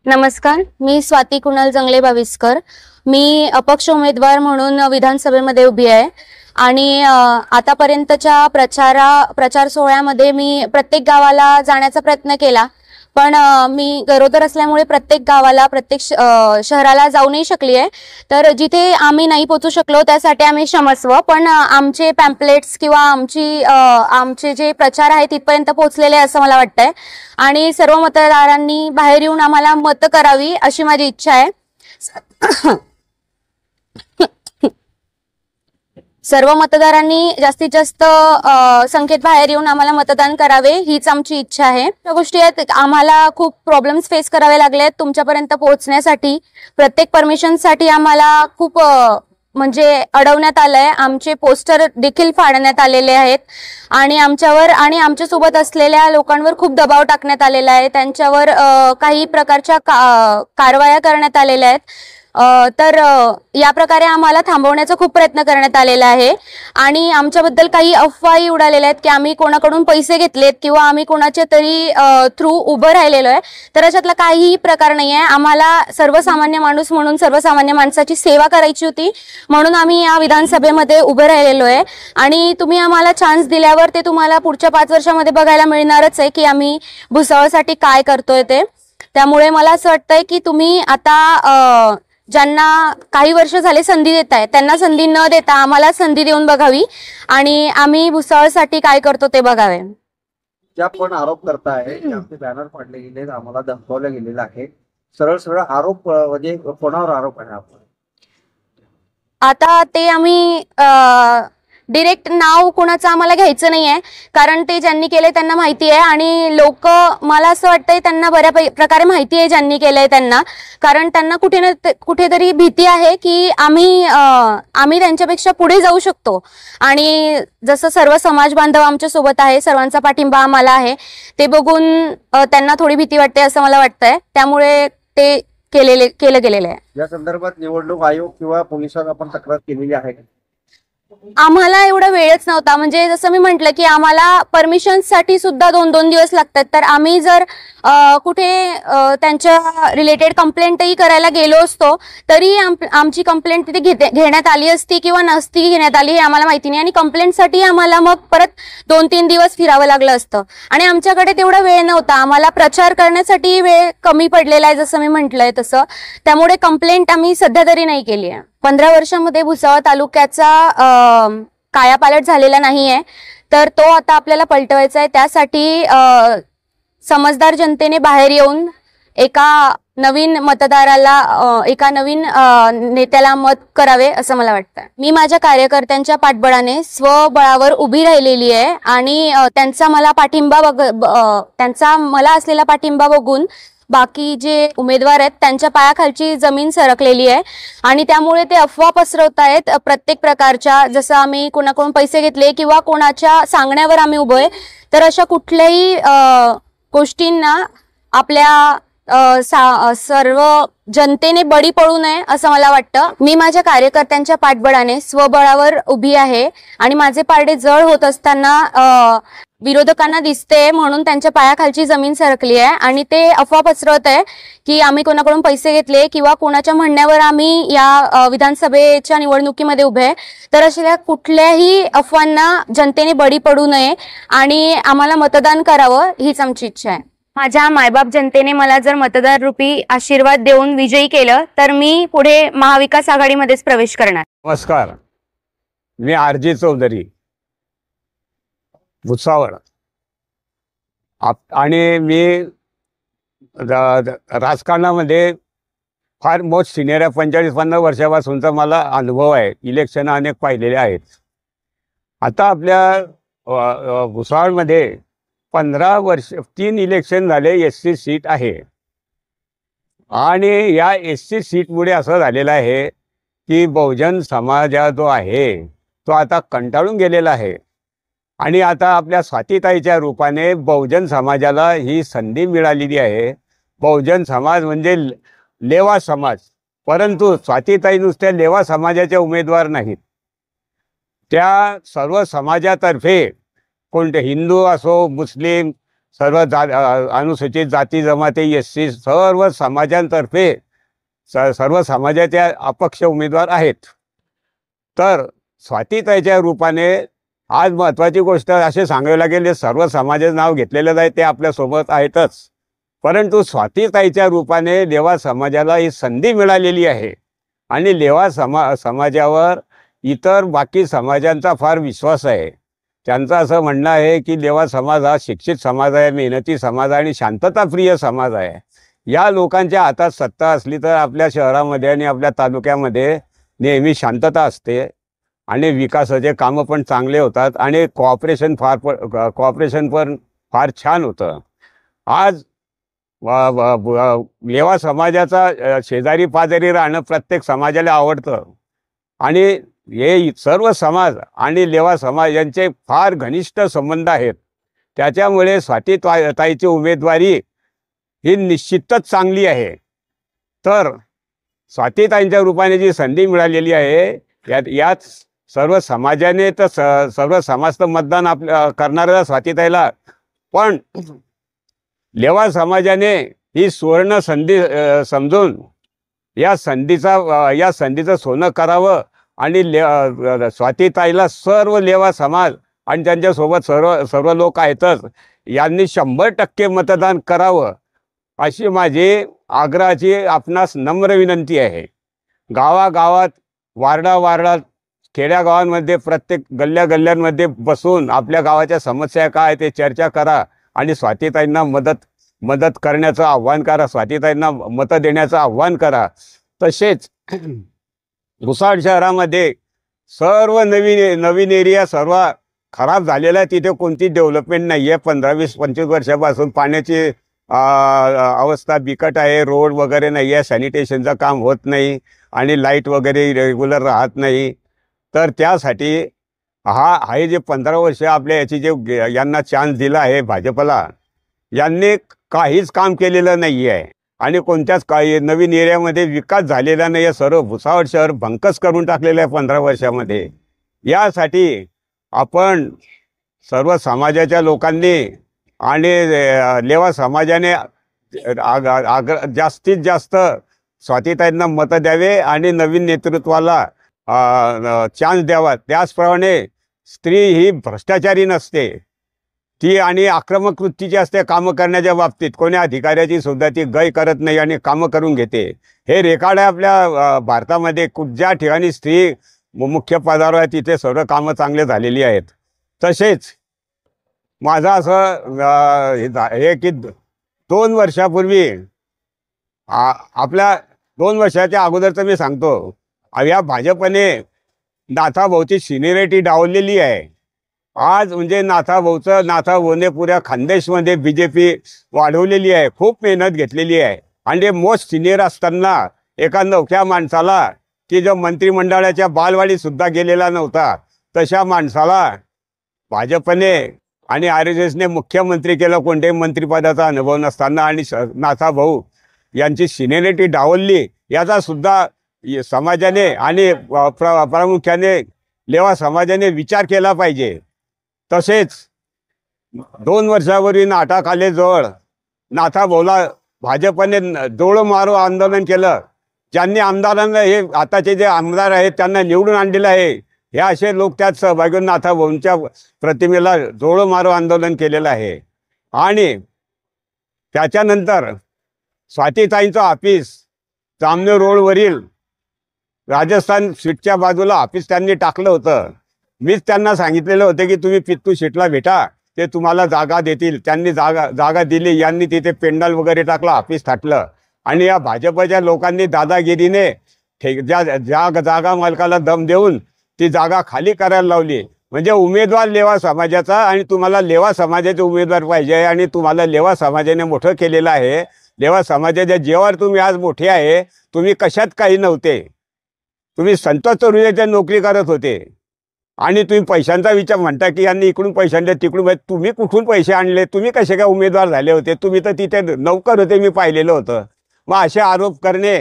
नमस्कार, मी स्वाती कुणाल जंगले बाविस्कर। मी अपक्ष उमेदवार म्हणून विधानसभेमध्ये उभी आहे आणि आतापर्यंतच्या प्रचार सोहळ्यामध्ये मी प्रत्येक गावाला जाण्याचा प्रयत्न केला, पण मी गरोदर असल्यामुळे प्रत्येक गावाला शहराला जाऊ नाही शकली आहे। तर जिथे आम्ही नाही पोहोचू शकलो त्यासाठी आम्ही क्षमस्व, पण आमचे पॅम्पलेट्स किंवा आमचे जे प्रचार आहे तिथपर्यंत पोहोचलेले असं मला वाटतंय आणि सर्व मतदारांनी बाहेर येऊन आम्हाला मत करावी अशी माझी इच्छा आहे। सर्व मतदारांनी जास्तीत जास्त संख्येत बाहेर येऊन आम्हाला मतदान करावे हीच आमची इच्छा आहे। त्या गोष्टी आहेत, आम्हाला खूप प्रॉब्लेम्स फेस करावे लागले आहेत तुमच्यापर्यंत पोहोचण्यासाठी। प्रत्येक परमिशनसाठी आम्हाला खूप म्हणजे अडवण्यात आलंय, आमचे पोस्टर देखील फाडण्यात आलेले आहेत आणि आमच्यावर आणि आमच्यासोबत असलेल्या लोकांवर खूप दबाव टाकण्यात आलेला आहे। त्यांच्यावर काही प्रकारच्या कारवाया करण्यात आलेल्या आहेत। तर या प्रकारे आम्हाला थांबवण्याचा खूप प्रयत्न करण्यात आलेला आहे आणि आमच्याबद्दल काही अफवाही उडालेल्या आहेत की आम्ही कोणाकडून पैसे घेतलेत किंवा आम्ही कोणाच्या तरी थ्रू उभं राहिलेलो आहे। तर अशातला काहीही प्रकार नाही आहे। आम्हाला सर्वसामान्य माणूस म्हणून सर्वसामान्य माणसाची सेवा करायची होती, म्हणून आम्ही या विधानसभेमध्ये उभं राहिलेलो आहे आणि तुम्ही आम्हाला चान्स दिल्यावर ते तुम्हाला पुढच्या 5 वर्षामध्ये बघायला मिळणारच आहे की आम्ही भुसावळसाठी काय करतोय ते। त्यामुळे मला असं वाटतंय की तुम्ही आता ज्यांना काही वर्ष झाले संधी देताय त्यांना संधी न देता आम्हाला संधी देऊन बघावी आणि आम्ही भुसावळसाठी काय करतो ते बघावे। ज्या पण आरोप करताय आमचे बॅनर फाडले गेले, आम्हाला धमकावलं गेलेलं आहे, सरळ सरळ आरोप म्हणजे कोणावर आरोप आहे? आपण आता ते आम्ही डायरेक्ट नाव कोणाचं आम्हाला घ्यायचं नाहीये, कारण ते ज्यांनी केलंय त्यांना माहिती आहे आणि लोक मला असं वाटतंय त्यांना बऱ्या प्रकारे माहिती आहे ज्यांनी केलंय त्यांना, कारण त्यांना कुठेतरी भीती आहे की आम्ही त्यांच्यापेक्षा पुढे जाऊ शकतो आणि जसं सर्व समाज बांधव आमच्या सोबत आहे, सर्वांचा पाठिंबा आम्हाला आहे, ते बघून त्यांना थोडी भीती वाटते असं मला वाटतंय। त्यामुळे ते केलं गेलेलं आहे। या संदर्भात निवडणूक आयोग किंवा पोलिसांना आपण तक्रार केलेली आहे? आम्हाला एवढा वेळच नव्हता, म्हणजे जसं मी म्हटलं की आम्हाला परमिशनसाठी सुद्धा 2-2 दिवस लागतात। तर आम्ही जर कुठे त्यांच्या रिलेटेड कंप्लेंटही करायला गेलो असतो तरी आमची कंप्लेंट तिथे घेण्यात आली असती किंवा नसती घेण्यात आली हे आम्हाला माहिती नाही आणि कंप्लेंटसाठी आम्हाला मग परत 2-3 दिवस फिरावं लागलं असतं आणि आमच्याकडे तेवढा वेळ नव्हता। आम्हाला प्रचार करण्यासाठी वेळ कमी पडलेला आहे जसं मी म्हटलंय तसं, त्यामुळे कंप्लेंट आम्ही सध्या तरी नाही केली आहे। 15 वर्षांमध्ये भुसावळ तालुक्याचा कायापालट झालेला नाहीये, तर तो आता आपल्याला पलटवायचा आहे। त्यासाठी समजदार जनतेने बाहेर येऊन एका नवीन नेत्याला मत करावे असं मला वाटतं। मी माझ्या कार्यकर्त्यांच्या पाठबळाने स्वबळावर उभी राहिलेली आहे आणि त्यांचा मला असलेला पाठिंबा बघून बाकी जे उमेदवार आहेत त्यांच्या पायाखालची जमीन सरकलेली आहे आणि त्यामुळे ते अफवा पसरवत आहेत प्रत्येक प्रकारच्या, जसं आम्ही कोणाकडून पैसे घेतले किंवा कोणाच्या सांगण्यावर आम्ही उभो आहे, तर अशा कुठल्याही गोष्टींना आपल्या सर्व जनतेने बळी पडू नये असं मला वाटतं। मी माझ्या कार्यकर्त्यांच्या पाठबळाने स्वबळावर उभी आहे आणि माझे पारडे जड होत असताना विरोधकांना दिसते म्हणून त्यांच्या पायाखालची जमीन सरकली आहे आणि ते अफवा पसरवत आहे की आम्ही कोणाकडून पैसे घेतले किंवा कोणाच्या म्हणण्यावर आम्ही या विधानसभेच्या निवडणुकीमध्ये उभे आहे। तर अशा कुठल्याही अफवांना जनतेने बळी पडू नये आणि आम्हाला मतदान करावं हीच आमची इच्छा आहे। माझ्या मायबाप जनतेने मला जर मतदार रूपी आशीर्वाद देऊन विजयी केलं तर मी पुढे महाविकास आघाडीमध्येच प्रवेश करणार। नमस्कार, मी आरजी चौधरी, भुसावळ, आणि मी राजकारणामध्ये फार मोस्ट सिनियर आहे। 45-50 वर्षापासूनचा मला अनुभव आहे, इलेक्शन अनेक पाहिलेले आहेत। आता आपल्या भुसावळमध्ये 15 वर्ष 3 इलेक्शन झाले, SC सीट आहे आणि या SC सीटमुळे असं झालेलं आहे की बहुजन समाज जो आहे तो आता कंटाळून गेलेला आहे आणि आता आपल्या स्वातीताईच्या रूपाने बहुजन समाजाला ही संधी मिळालेली आहे। बहुजन समाज म्हणजे लेवा समाज, परंतु स्वातीताई नुसत्या लेवा समाजाच्या उमेदवार नाहीत, त्या सर्व समाजातर्फे कोणते हिंदू असो, मुस्लिम, अनुसूचित जाती जमाती SC सर्व समाजांतर्फे सर्व समाजाच्या अपक्ष उमेदवार आहेत। तर स्वातीताईच्या रूपाने आज महत्त्वाची गोष्ट असे सांगावे लागेल, सर्व समाजाचं नाव घेतलेलं आहे ते आपल्यासोबत आहेतच, परंतु स्वातीताईच्या रूपाने लेवा समाजाला ही संधी मिळालेली आहे आणि लेवा समाजावर इतर बाकी समाजांचा फार विश्वास आहे। त्यांचं असं म्हणणं आहे की लेवा समाज हा शिक्षित समाज आहे, मेहनती समाज आणि शांतताप्रिय समाज आहे। या लोकांच्या हातात सत्ता असली तर आपल्या शहरामध्ये आणि आपल्या तालुक्यामध्ये नेहमी शांतता असते आणि विकासाचे कामं पण चांगले होतात आणि कोऑपरेशन पण फार छान होतं। आज लेवा समाजाचा शेजारी पाजारी राहणं प्रत्येक समाजाला आवडतं आणि हे सर्व समाज आणि लेवा समाज यांचे फार घनिष्ठ संबंध आहेत। त्याच्यामुळे स्वातीताईची उमेदवारी ही निश्चितच चांगली आहे। तर स्वातीताईंच्या रूपाने जी संधी मिळालेली आहे यात सर्व समाजाने तर सर्व समाज तर मतदान करणाऱ्या स्वातीताईला, पण लेवा समाजाने ही सुवर्ण संधी समजून या संधीचं सोनं करावं आणि स्वातीताईला सर्व लेवा समाज आणि त्यांच्यासोबत सर्व लोक आहेतच यांनी 100% मतदान करावं अशी माझी आग्रहाची आपणास नम्र विनंती आहे। गावागावात वार्डात खेड्यागावांमध्ये प्रत्येक गल्ल्यांमध्ये बसून आपल्या गावाच्या समस्या काय ते चर्चा करा आणि स्वातीताईंना मदत करण्याचं आव्हान करा, स्वातीताईंना मतं देण्याचं आव्हान करा। तसेच भुसावळ शहरामध्ये सर्व नवीन एरिया सर्व खराब झालेला आहे, तिथे कोणती डेव्हलपमेंट नाही आहे। 15-20-25 वर्षापासून पाण्याची अवस्था बिकट आहे, रोड वगैरे नाही आहे, सॅनिटेशनचं काम होत नाही आणि लाईट वगैरे रेग्युलर राहत नाही। तर त्यासाठी हे जे 15 वर्ष आपल्या याची जे यांना चान्स दिला आहे भाजपला, यांनी काहीच काम केलेलं नाही आहे आणि कोणत्याच काही नवीन एरियामध्ये विकास झालेला नाही आहे। सर्व भुसावळ शहर भंकस करून टाकलेलं आहे 15 वर्षामध्ये। यासाठी आपण सर्व समाजाच्या लोकांनी आणि लेवा समाजाने जास्तीत जास्त स्वातीताईंना मतं द्यावे आणि नवीन नेतृत्वाला चान्स द्यावा। त्याचप्रमाणे स्त्री ही भ्रष्टाचारी नसते, ती आणि आक्रमक वृत्तीची असते कामं करण्याच्या बाबतीत। कोणी अधिकाऱ्याची सुद्धा ती गय करत नाही आणि कामं करून घेते। हे रेकॉर्ड आहे आपल्या भारतामध्ये। ज्या ठिकाणी स्त्री मुख्य पदावर आहे तिथे सर्व कामं चांगले झालेली आहेत। तसेच माझं असं हे की 2 वर्षापूर्वी आपल्या 2 वर्षाच्या अगोदरचं मी सांगतो, या भाजपने नाथाभाऊची सिनियरिटी डावललेली आहे। आज म्हणजे नाथाभाऊने पुऱ्या खानदेशमध्ये BJP वाढवलेली आहे, खूप मेहनत घेतलेली आहे आणि मोस्ट सिनियर असताना एका नवख्या माणसाला की जो मंत्रिमंडळाच्या बालवाडीत सुद्धा गेलेला नव्हता तशा माणसाला भाजपने आणि RSSने मुख्यमंत्री केलं, कोणत्याही मंत्रिपदाचा अनुभव नसताना। आणि नाथाभाऊ यांची सिनियरिटी डावलली याचा सुद्धा समाजाने आणि प्रामुख्याने लेवा समाजाने विचार केला पाहिजे। तसेच 2 वर्षापूर्वी नाटा कॉलेजजवळ नाथाभाऊला भाजपने डोळं मारो आंदोलन केलं। ज्यांनी आमदारांना हे आताचे जे आमदार आहेत त्यांना निवडून आणलेलं आहे, हे असे लोक त्यात सहभागी होऊन नाथाभाऊंच्या प्रतिमेला डोळं मारो आंदोलन केलेलं आहे। आणि त्याच्यानंतर स्वातीताईंचं ऑफिस जामनेर रोडवरील राजस्थान स्वीटच्या बाजूला ऑफिस त्यांनी टाकलं होतं। मीच त्यांना सांगितलेलं होतं की तुम्ही पित्तू शेटला भेटा, ते तुम्हाला जागा देतील। त्यांनी जागा दिली, यांनी तिथे पेंडल वगैरे टाकलं, ऑफिस थाटलं आणि या भाजपच्या लोकांनी दादागिरीने जागा मालकाला दम देऊन ती जागा खाली करायला लावली। म्हणजे उमेदवार लेवा समाजाचा आणि तुम्हाला लेवा समाजाचे उमेदवार पाहिजे आणि तुम्हाला लेवा समाजाने मोठं केलेलं आहे। लेवा समाजाच्या जेव्हावर तुम्ही आज मोठे आहे, तुम्ही कशात काही नव्हते, तुम्ही संतोष तरुणाच्या नोकरी करत होते आणि तुम्ही पैशांचा विचार म्हणता की यांनी इकडून पैसे आणले तिकडून। तुम्ही कुठून पैसे आणले, तुम्ही कसे काय उमेदवार झाले होते, तुम्ही तर तिथे नौकर होते, मी पाहिलेलं होतं। मग असे आरोप करणे,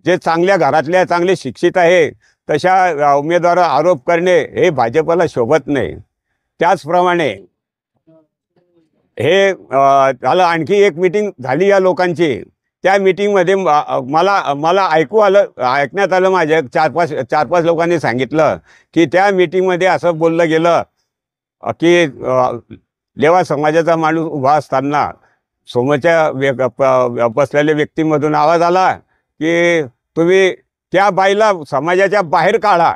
जे चांगल्या घरातल्या चांगले शिक्षित आहे तशा उमेदवारावर आरोप करणे हे भाजपला शोभत नाही। त्याचप्रमाणे हे झालं. आणखी एक मीटिंग झाली या लोकांची. त्या मीटिंगमध्ये मला ऐकण्यात आलं, माझ्या चार पाच लोकांनी सांगितलं की त्या मीटिंगमध्ये असं बोललं गेलं की लेवा समाजाचा माणूस उभा असताना समोरच्या बसलेल्या व्यक्तीमधून आवाज आला की तुम्ही त्या बाईला समाजाच्या बाहेर काढा.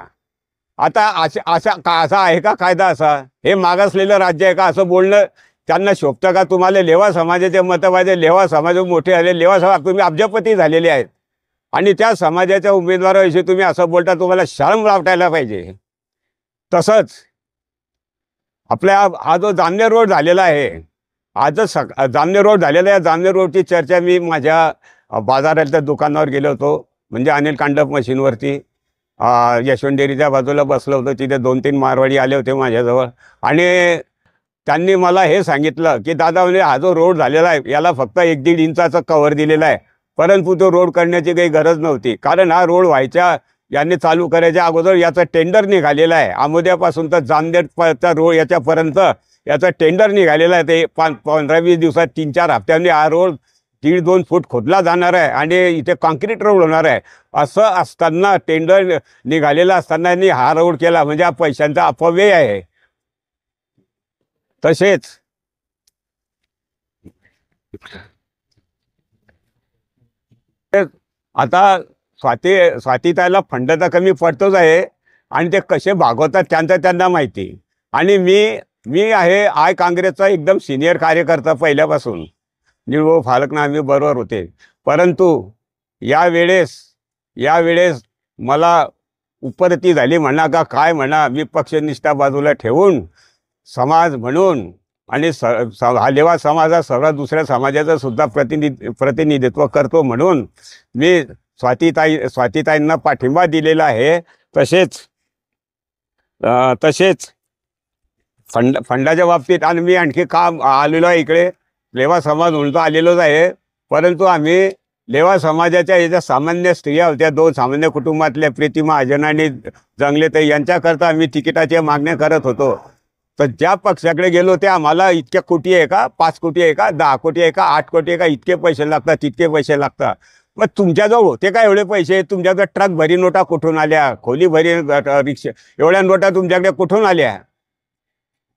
आता असा आहे का कायदा? असा हे मागासलेलं राज्य आहे का? असं बोलणं त्यांना शोभतं का? तुम्हाला लेवा समाजाचे मतं पाहिजे, लेवा समाज मोठे झाले, लेवा समाज तुम्ही अब्जपती झालेले आहेत आणि त्या समाजाच्या उमेदवाराविषयी तुम्ही असं बोलता, तुम्हाला शरम वाटायला पाहिजे. तसंच आपल्या हा जो जामनेर रोड झालेला आहे, आजच जामनेर रोड झालेला आहे. जामनेर रोडची चर्चा मी माझ्या बाजारातल्या दुकानावर गेलो होतो, म्हणजे अनिल कांडप मशीनवरती यशवंत डेअरीच्या बाजूला बसलो होतो. तिथे 2-3 मारवाडी आले होते माझ्याजवळ आणि त्यांनी मला हे सांगितलं की दादा म्हणजे हा जो रोड झालेला आहे याला फक्त 1-1.5 इंचाचं कव्हर दिलेला आहे, परंतु तो रोड करण्याची काही गरज नव्हती. कारण हा रोड व्हायच्या यांनी चालू करायच्या अगोदर याचं टेंडर निघालेलं आहे. आमोद्यापासून तर जामनेरचा रोड याच्यापर्यंत याचं टेंडर निघालेलं आहे. ते 15-20 दिवसात 3-4 हप्त्यांनी हा रोड 1.5-2 फूट खोदला जाणार आहे आणि इथे कॉन्क्रीट रोड होणार आहे. असं असताना, टेंडर निघालेला असताना हा रोड केला म्हणजे हा पैशांचा अपव्यय आहे. तसेच आता स्वातीताईला फंड तर कमी पडतोच आहे आणि ते कसे भागवतात त्यांना माहिती. आणि मी आहे आय काँग्रेसचा एकदम सिनियर कार्यकर्ता पहिल्यापासून. निळू फालकना आम्ही बरोबर होते, परंतु यावेळेस मला उपरती झाली म्हणा का काय म्हणा, मी पक्षनिष्ठा बाजूला ठेवून समाज म्हणून आणि हा लेवा समाज हा सर्व दुसऱ्या समाजाचं सुद्धा प्रतिनिधित्व करतो म्हणून मी स्वातीताईंना पाठिंबा दिलेला आहे. तसेच फंडाच्या बाबतीत आणि मी आणखी काम आलेलो आहे इकडे. लेवा समाज म्हणून तो आलेलोच आहे, परंतु आम्ही लेवा समाजाच्या याच्या सामान्य स्त्रिया होत्या, 2 सामान्य कुटुंबातल्या प्रीती महाजन आणि जंगलेताई यांच्याकरता आम्ही तिकिटाच्या मागण्या करत होतो. तर ज्या पक्षाकडे गेलो ते आम्हाला इतक्या कोटी आहे का, 5 कोटी आहे का, 10 कोटी आहे का, 8 कोटी आहे का, इतके पैसे लागतात तितके पैसे लागतात. मग तुमच्याजवळ होते का एवढे पैसे? तुमच्याकडे ट्रक भरी नोटा कुठून आल्या, खोली भरी रिक्षा एवढ्या नोटा तुमच्याकडे कुठून आल्या?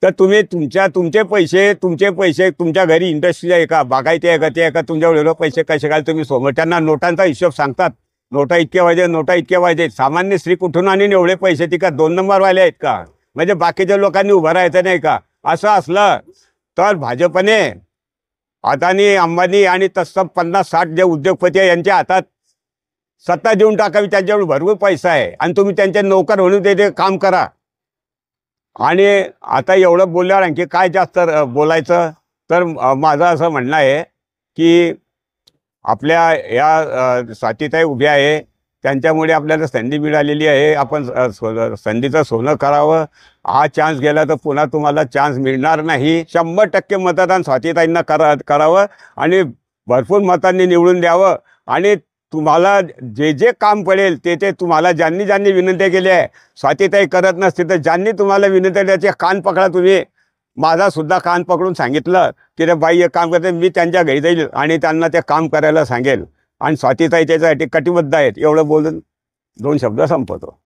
तर तुम्ही तुमचे पैसे तुमच्या घरी इंडस्ट्री आहे का, बागायती आहे का, ते आहे का, तुमच्याकडे एवढे पैसे कसे काय तुम्ही त्यांना नोटांचा हिशोब सांगतात, नोटा इतके पाहिजे. सामान्य स्त्री कुठून आणून एवढे पैसे? ती का 2 नंबरवाले आहेत का? म्हणजे बाकीच्या लोकांनी उभं राहायचं नाही का? असं असलं तर भाजपने अदानी, अंबानी आणि तसं 50-60 जे उद्योगपती आहे यांच्या हातात सत्ता देऊन टाकावी. त्यांच्यावर भरपूर पैसा आहे आणि तुम्ही त्यांचे नोकर म्हणून ते काम करा. आणि आता एवढं बोलल्यावर आणखी काय जास्त बोलायचं? तर माझं असं म्हणणं आहे की आपल्या या स्वातीताई उभ्या आहे, त्यांच्यामुळे आपल्याला संधी मिळालेली आहे. आपण संधीचं सोनं करावं. हा चान्स गेला तर पुन्हा तुम्हाला चान्स मिळणार नाही. 100% मतदान स्वातीताईंना करावं आणि भरपूर मतांनी निवडून द्यावं. आणि तुम्हाला जे काम पडेल ते तुम्हाला ज्यांनी विनंती केली आहे, स्वातीताई करत नसते तर ज्यांनी तुम्हाला विनंती त्याचे कान पकडा. तुम्ही माझा सुद्धा कान पकडून सांगितलं की रे बाई हे काम करते, मी त्यांच्या घरी जाईल आणि त्यांना ते काम करायला सांगेल. आणि स्वातीताई त्याच्यासाठी कटिबद्ध आहेत. एवढं बोलून 2 शब्द संपवतो.